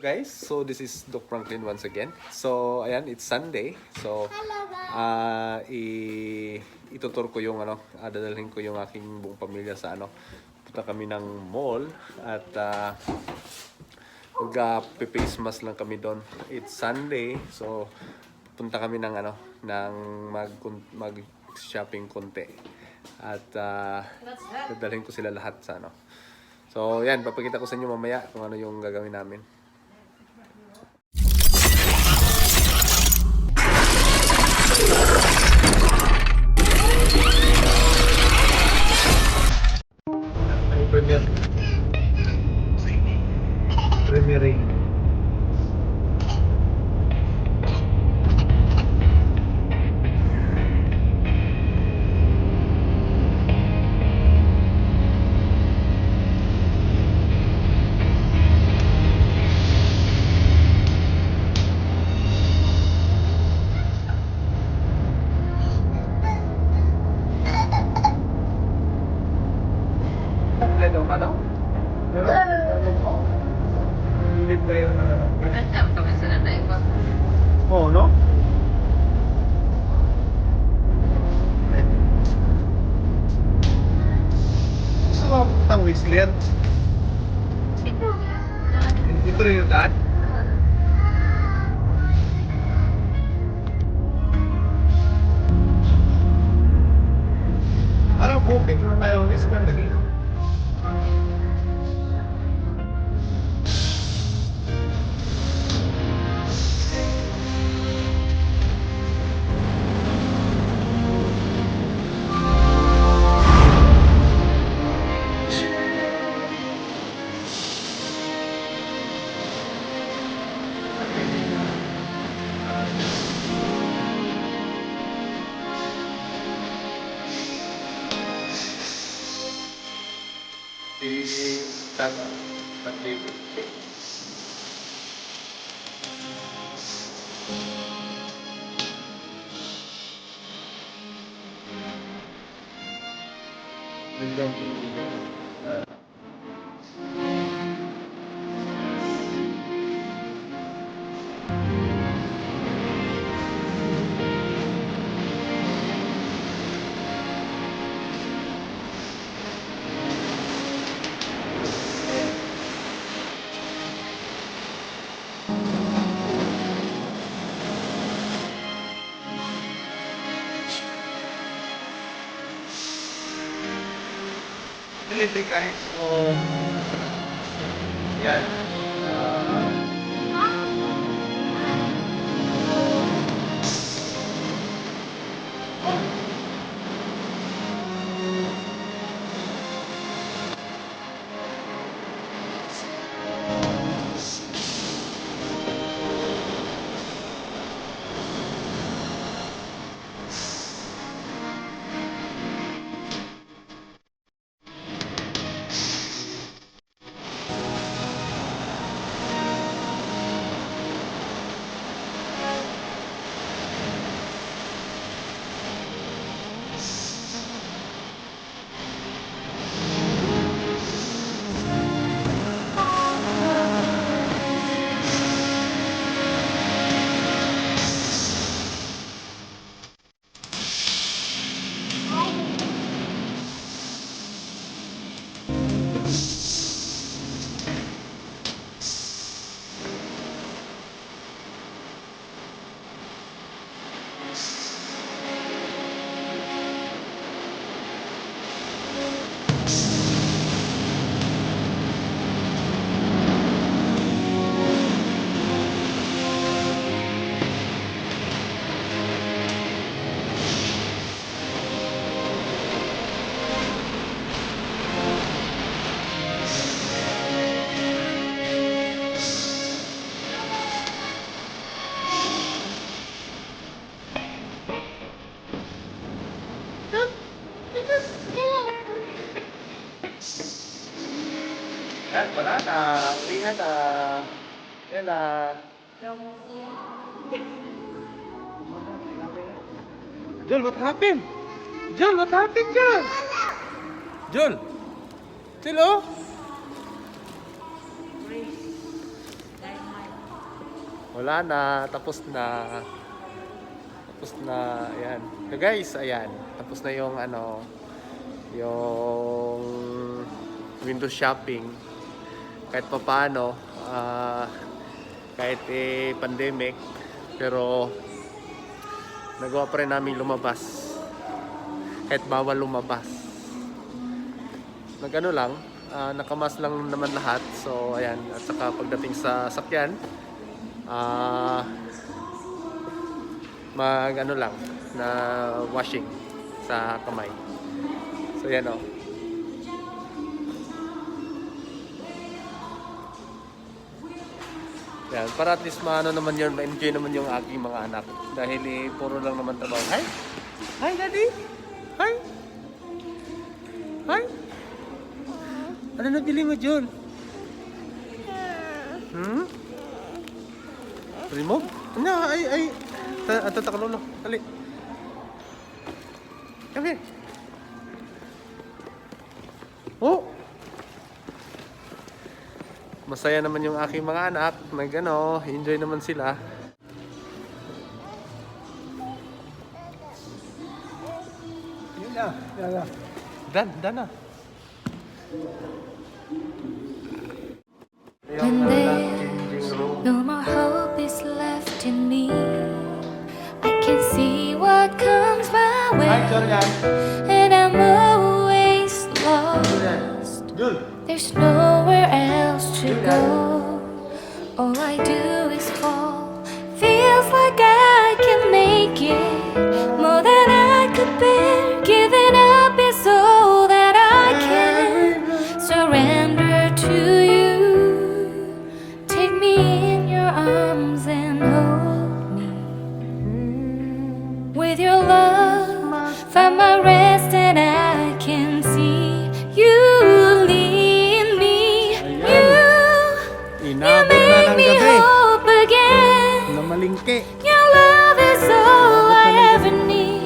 Guys, so this is Doc Franklin once again. So, ayan, it's Sunday. So, itutur ko yung dadalhin ko yung aking buong pamilya sa punta kami ng mall at mag-face mask lang kami doon. It's Sunday. So, punta kami ng mag-shopping konti. At dadalhin ko sila lahat sa So, yan, papakita ko sa inyo mamaya kung ano yung gagawin namin. Premiering. Ledo ka daw? Live kayo na. Oo, no? Gusto mo pang Whistler? Ito rin yung daan? Parang booking na tayo Whistler lagi. Hindi kahit yan. Yan, wala na. Lihat na. Yan na. Joel, what happened? Joel, what happened, Joel? Joel? Joel, oh? Wala na, tapos na. Tapos na, ayan. So guys, ayan. Tapos na yung ano, yung window shopping. Kahit pa paano, kahit pandemic, pero nagawa pa rin namin lumabas. Kahit bawal lumabas. Nagano lang, nakamas lang naman lahat. So ayan, at saka pagdating sa sakyan, mag ano lang na washing sa kamay. So yan o. Yan, para at least maano naman yun, ma-enjoy naman yung aking mga anak. Dahil puro lang naman trabaho. Hi! Hi, Daddy! Hi! Hi! Ano nabili mo, John? Remove? Ano? Ay! Ato ta kalolo. Dali. Come here. Oh! Masaya naman yung aking mga anak. Nag-ano, enjoy naman sila. Yun na. Dan na. When there's no more hope is left in me, I can see what comes my way, and I'm always lost. There's nowhere else to go. All I do is fall. Feels like I can make it more than I could bear. Giving up is all that I can. Surrender to you. Take me in your arms and hold me. With your love, find my rest and I can see you lead me. You make me hope again. Na malingke. Your love is all I ever need.